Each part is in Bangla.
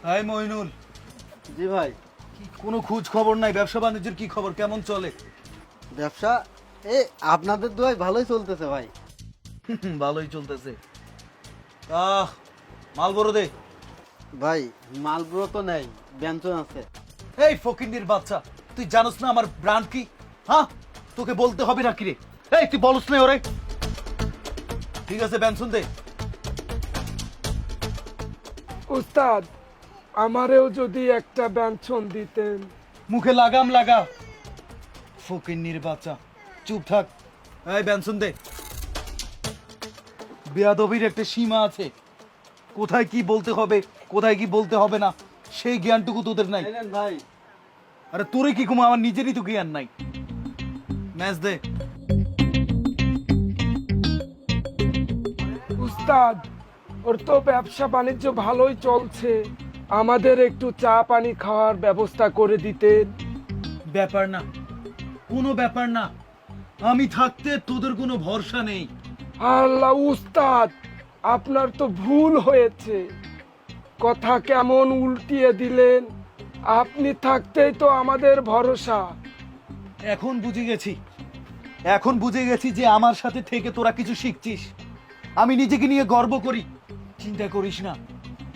হাই মইনুল। জি ভাই। কোনো খোঁজ খবর নাই, ব্যবসা বাণিজ্যের কি খবর, কেমন চলে? ব্যবসা এই আপনাদের দোয়ায় ভালোই চলতেছে ভাই। ভালোই চলতেছে। আহ, মাল বড় দে। ভাই মালগুলো তো নেই, ব্যঞ্জন আছে। এই ফকিন্নির বাচ্চা, তুই জানোস না আমার ব্র্যান্ড কি? হ্যাঁ, তোকে বলতে হবে না কি রে? এই তুই বলস না ওরে। ঠিক আছে, ব্যঞ্জন দে। উস্তাদ, আমারেও যদি একটা ব্যঞ্জন দিতেন। মুখে লাগাম লাগা, ফকিন্নির বাচ্চা, চুপ থাক। এই ব্যঞ্জন দে। বেয়াদবির একটা সীমা আছে, কোথায় কি বলতে হবে কোথায় কি বলতে হবে না সেই জ্ঞানটুকু তোদের নাই। নেন ভাই। আরে তোরে কি কুমা, আমার নিজেরই তো জ্ঞান নাই। ম্যাচ দে। উস্তাদ, ওর তো ব্যবসা বাণিজ্য ভালোই চলছে, আমাদের একটু চা পানি খাওয়ার ব্যবস্থা করে দিতেন। ব্যাপার না, কোনো ব্যাপার না, আমি থাকতে তোদের কোনো ভরসা নেই। আল্লাহ উস্তাদ, আপনার তো ভুল হয়েছে, কথা কেমন উল্টিয়ে দিলেন। আপনি থাকতেই তো আমাদের ভরসা। এখন বুঝে গেছি, এখন বুঝে গেছি যে আমার সাথে থেকে তোরা কিছু শিখছিস। আমি নিজেকে নিয়ে গর্ব করি। চিন্তা করিস না,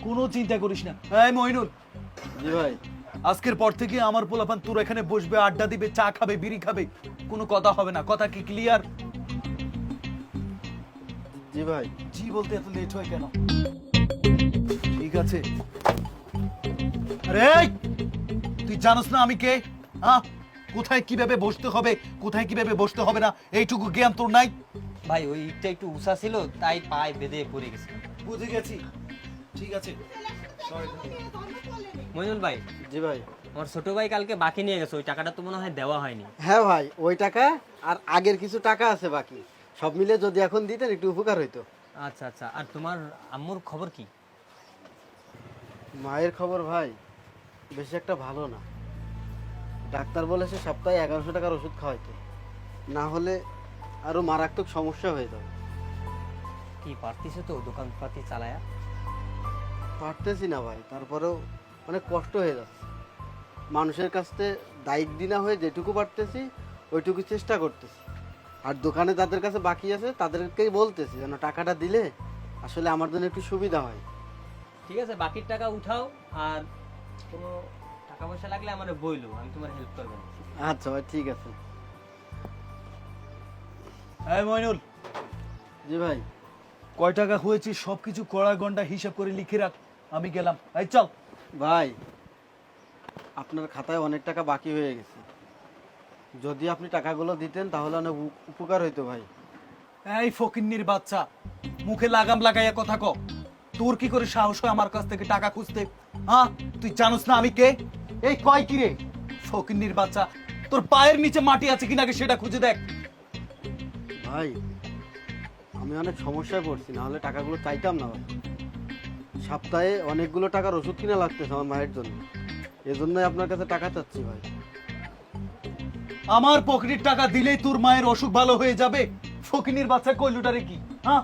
কোনো চিন্তা করিস না। এই মইনুল, জি ভাই। আজকের পর থেকে আমার পোলাপান তোর এখানে বসবে, আড্ডা দিবে, চা খাবে, বিড়ি খাবে, কোনো কথা হবে না। কথা কি ক্লিয়ার? জি ভাই। জি বলতে এত লেট হয় কেন? ঠিক আছে। আরে এই, তুই জানোস না আমি কে? হ্যাঁ, কোথায় কিভাবে বসতে হবে কোথায় কিভাবে বসতে হবে না এইটুকু জ্ঞান তোর নাই? ভাই ওই ইটটা একটু উঁচা ছিল তাই পায়ে বেঁধে পড়ে গেছে। বুঝে গেছি, ঠিক আছে। মইনুল ভাই, জি ভাই। আমার ছোট ভাই কালকে বাকি নিয়ে গেছে, ওই টাকাটা তো মনে হয় দেওয়া হয়নি। হ্যাঁ ভাই, ওই টাকা আর আগের কিছু টাকা আছে বাকি, সব মিলে যদি এখন দিতেন একটু উপকার হইতো। আচ্ছা আচ্ছা, আর তোমার আম্মুর খবর কি? মায়ের খবর ভাই বেশি একটা ভালো না। ডাক্তার বলেছে সপ্তাহে 1100 টাকার ওষুধ খাওয়াইতে, না হলে আরো মারাত্মক সমস্যা হয়ে যাবে। কি পারতিছে তো দোকানপাতি চালায়া? পারতেছি না ভাই, তারপরেও অনেক কষ্ট হয়ে যাচ্ছে। মানুষের কাছ থেকে দায়িত্ব না হয়ে যেটুকু পারতেছি ওইটুকু চেষ্টা করতেছি। আর দোকানে যাদের কাছে বাকি আছে তাদেরকেই বলতেছি যেন টাকাটা দিলে আসলে আমার জন্য একটু সুবিধা হয়। ঠিক আছে, বাকির টাকা উঠাও, আর কোনো টাকা পয়সা লাগলে আমার বইলো, আমি তোমার হেল্প করবো। আচ্ছা ভাই, ঠিক আছে। এই মইনুল, জি ভাই। কয় টাকা হয়েছে সবকিছু কড়া গন্ডা হিসাব করে লিখে রাখ, আমি গেলাম। এই চল। ভাই আপনার খাতায় অনেক টাকা বাকি হয়ে গেছে, যদি আপনি টাকাগুলো দিতেন তাহলে অনেক উপকার হইতো ভাই। এই ফকিন্নির বাচ্চা, মুখে লাগাম লাগাইয়া কথা ক। তোর কি করে সাহস হয় আমার কাছ থেকে টাকা খুঁজতে? হ্যাঁ, তুই জানোস না আমি কে? এই কয় কি রে ফকিন্নির বাচ্চা, তোর পায়ের নিচে মাটি আছে কিনা আগে সেটা খুঁজে দেখ। ভাই আমি অনেক সমস্যায় পড়ছি, না হলে টাকাগুলো চাইতাম না ভাই। সপ্তাহে অনেকগুলো টাকার ওষুধ কিনা লাগতেছে আমার মায়ের জন্য, এজন্যই আপনার কাছে টাকা চাচ্ছি ভাই। আমার পকেটের টাকা দিলেই তোর মায়ের অসুখ ভালো হয়ে যাবে? ফকিন্নির বাচ্চা কইলুটারে কি? হ্যাঁ,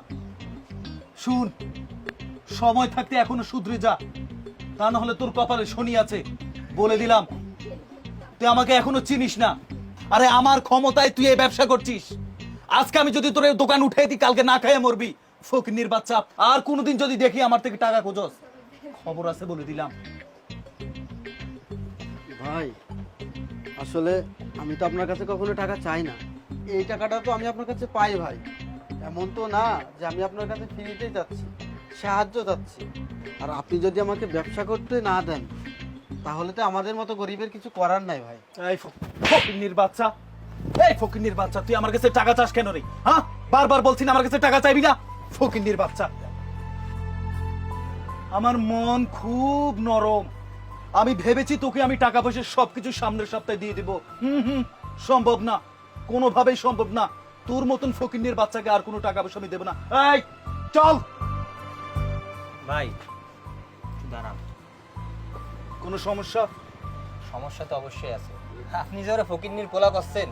শুন, সময় থাকতে এখনো শুধরে যা, তা না হলে তোর কপালে শনি আছে, বলে দিলাম। তুই আমাকে এখনো চিনিস না। আরে আমার ক্ষমতায় তুই এই ব্যবসা করছিস। আজকে আমি যদি তোর এই দোকান উঠে দিই, কালকে না খাইয়ে মরবি ফকিন্নির বাচ্চা। আর কোনোদিন যদি দেখি আমার থেকে টাকা খোঁজস, খবর আছে বলে দিলাম। ভাই আসলে আমি তো আপনার কাছে কখনো টাকা চাই না, এই টাকাটা তো আমি আপনার কাছে পাই ভাই। এমন তো না যে আমি আপনার কাছে ফ্রিতেই যাচ্ছি, সাহায্য চাচ্ছি। আর আপনি যদি আমাকে ব্যবসা করতে না দেন তাহলে তো আমাদের মতো গরিবের কিছু করার নাই ভাই। এই ফকিন্নির বাচ্চা, এই ফকিন্নির বাচ্চা, তুই আমার কাছে টাকা চাস কেন রে? হ্যাঁ, বারবার বলছি না আমার কাছে টাকা চাইবি না। ফকিন্নির বাচ্চা, আমার মন খুব নরম। আমি ভেবেছি তোকে আমি টাকা পয়সা সবকিছু সামনের সপ্তাহে দিয়ে দিব। সম্ভব না, কোনোভাবেই সম্ভব না। তোর মতন ফকিন্নির বাচ্চাকে আর কোনো টাকা পয়সা আমি দেব না। এই চল। ভাই দাঁড়ান, কোনো সমস্যা? সমস্যা তো অবশ্যই আছে। আপনি যে ওরা ফকিরনির পোলা করছেন,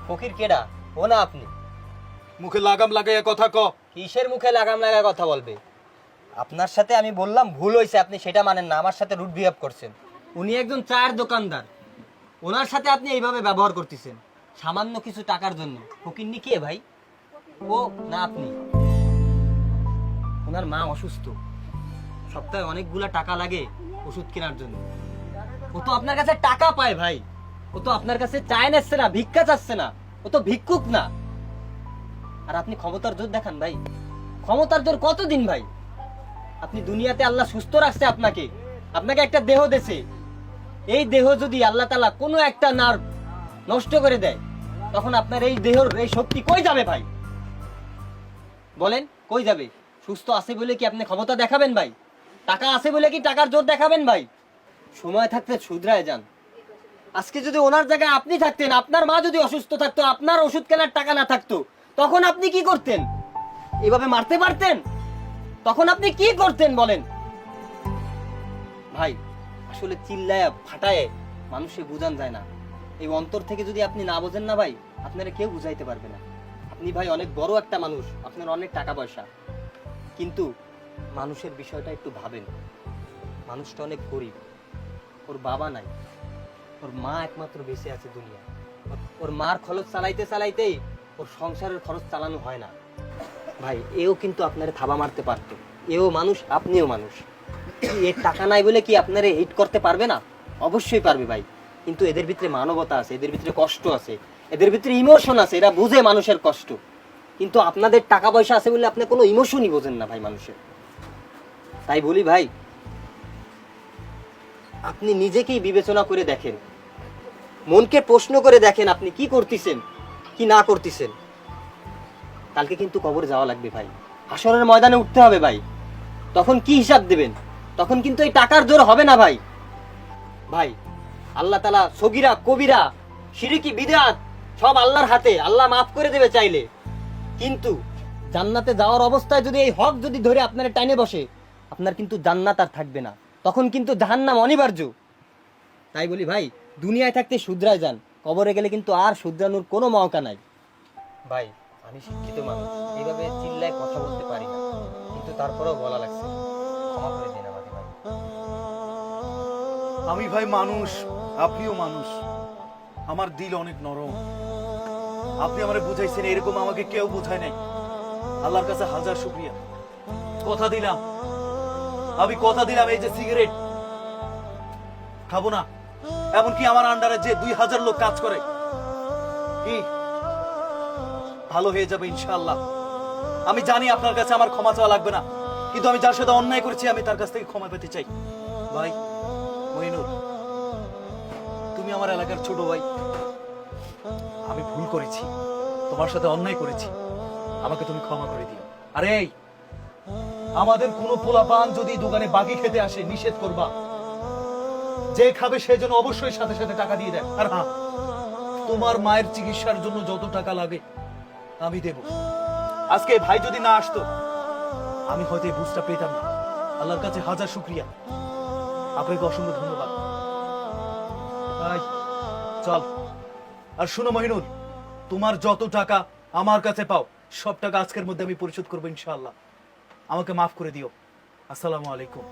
ফকির কেডা? ও না আপনি? মুখে লাগাম লাগাইয়া কথা ক। কিসের মুখে লাগাম লাগা কথা বলবে? আপনার সাথে আমি বললাম ভুল হয়েছে, আপনি সেটা মানেন না, আমার সাথে রুড বিহেভ করছেন। উনি একজন চায়ের দোকানদার, ওনার সাথে আপনি এইভাবে ব্যবহার করতেছেন সামান্য কিছু টাকার জন্য। ফকিন্নি কে ভাই? ও না আপনি? ওনার মা অসুস্থ, সপ্তাহে অনেকগুলা টাকা লাগে ওষুধ কেনার জন্য। ও তো আপনার কাছে টাকা পায় ভাই, ও তো আপনার কাছে চায় নাচ্ছে না, ভিক্ষা চাচ্ছে না, ও তো ভিক্ষুক না। আর আপনি ক্ষমতার জোর দেখান ভাই, ক্ষমতার জোর কতদিন ভাই? আপনি দুনিয়াতে আল্লাহ সুস্থ রাখছে আপনাকে, আপনাকে একটা দেহ দেছে। এই দেহ যদি আল্লাহ তাআলা কোনো একটা নার্ভ নষ্ট করে দেয়, তখন আপনার এই দেহের এই শক্তি কই যাবে ভাই? বলেন কই যাবে? সুস্থ আছে বলে কি আপনি ক্ষমতা দেখাবেন ভাই? টাকা আছে বলে কি টাকার জোর দেখাবেন ভাই? সময় থাকতে শুধরায় যান। আজকে যদি ওনার জায়গায় আপনি থাকতেন, আপনার মা যদি অসুস্থ থাকতো, আপনার ওষুধ কেনার টাকা না থাকতো, তখন আপনি কি করতেন? এভাবে মারতে পারতেন? তখন আপনি কি করতেন বলেন ভাই? আসলে চিল্লায় ফাটায় মানুষে বুঝান যায় না। এই অন্তর থেকে যদি আপনি না বোঝেন না ভাই, আপনারা কেউ বুঝাইতে পারবে না। আপনি ভাই অনেক বড় একটা মানুষ, আপনার অনেক টাকা পয়সা, কিন্তু মানুষের বিষয়টা একটু ভাবেন। মানুষটা অনেক গরিব, ওর বাবা নাই, ওর মা একমাত্র বেঁচে আছে দুনিয়া। ওর মার খরচ চালাইতে চালাইতেই ওর সংসারের খরচ চালানো হয় না ভাই। এও কিন্তু আপনারে থাবা মারতে পারতো, এও মানুষ, আপনিও মানুষ। এর টাকা নাই বলে কি আপনারে হিট করতে পারবে না? অবশ্যই পারবে ভাই, কিন্তু এদের ভিতরে মানবতা আছে, এদের ভিতরে কষ্ট আছে, এদের ভিতরে ইমোশন আছে, এরা বুঝে মানুষের কষ্ট। কিন্তু আপনাদের টাকা পয়সা আছে বলে আপনি কোনো ইমোশনই বোঝেন না ভাই মানুষের। তাই বলি ভাই, আপনি নিজেকেই বিবেচনা করে দেখেন, মনকে প্রশ্ন করে দেখেন আপনি কি করতেছেন কি না করতেছেন। কালকে কিন্তু কবরে যাওয়া লাগবে ভাই, হাসরের ময়দানে উঠতে হবে ভাই। তখন কি হিসাব দেবেন? তখন কিন্তু এই টাকার জোর হবে না ভাই। ভাই আল্লাহ তাআলা সগীরা কবিরা শিরকি বিদআত সব আল্লাহর হাতে, আল্লাহ মাফ করে দেবে চাইলে। কিন্তু জান্নাতে যাওয়ার অবস্থায় যদি এই হক যদি ধরে আপনার টাইনে বসে, আপনার কিন্তু জান্নাত আর থাকবে না, তখন কিন্তু জাহান্নাম অনিবার্য। তাই বলি ভাই, দুনিয়ায় থাকতে শুধরায় যান, কবরে গেলে কিন্তু আর শুধরানোর কোনো মওকা নাই ভাই। আমি শিক্ষিত মানুষ, এইভাবে চিল্লায় কথা বলতে পারি না, কিন্তু তারপরেও বলা লাগছে, ক্ষমা করে দিন আমাকে ভাই। আমি ভাই মানুষ, আপনিও মানুষ, আমার দিল অনেক নরম। আপনি আমারে বুঝাইছেন, এরকম আমাকে কেউ বুঝায় নাই। আল্লাহর কাছে হাজার শুকরিয়া। কথা দিলাম, আমি কথা দিলাম, এই যে সিগারেট খাবো না। এমনকি আমার আন্ডারে যে 2000 লোক কাজ করে, কি ভালো হয়ে যাবে ইনশাআল্লাহ। আমি জানি আপনার কাছে আমার ক্ষমা চাওয়া লাগবে না, কিন্তু আমি যার সাথে অন্যায় করেছি আমি তার কাছ থেকে ক্ষমা পেতে চাই। ভাই মইনুল, তুমি আমার এলাকার ছোট ভাই, আমি ভুল করেছি, তোমার সাথে অন্যায় করেছি, আমাকে তুমি ক্ষমা করে দিও। আরে আমাদের কোন পোলাপান যদি দোকানে বাকি খেতে আসে, নিষেধ করবা, যে খাবে সে যেন অবশ্যই সাথে সাথে টাকা দিয়ে দেয়। আর হ্যাঁ, তোমার মায়ের চিকিৎসার জন্য যত টাকা লাগে আমি দেব। আজকে ভাই যদি না আসতো, আমি হয়তো এই বুঝটা পেতাম না। আল্লাহর কাছে হাজার শুকরিয়া, আপনাকে অসংখ্য ধন্যবাদ ভাই। চল। আর শুনো মহিনুল, তোমার যত টাকা আমার কাছে পাও, সব টাকা আজকের মধ্যে আমি পরিশোধ করবো ইনশাআল্লাহ। আমাকে মাফ করে দিও। আসসালামু আলাইকুম।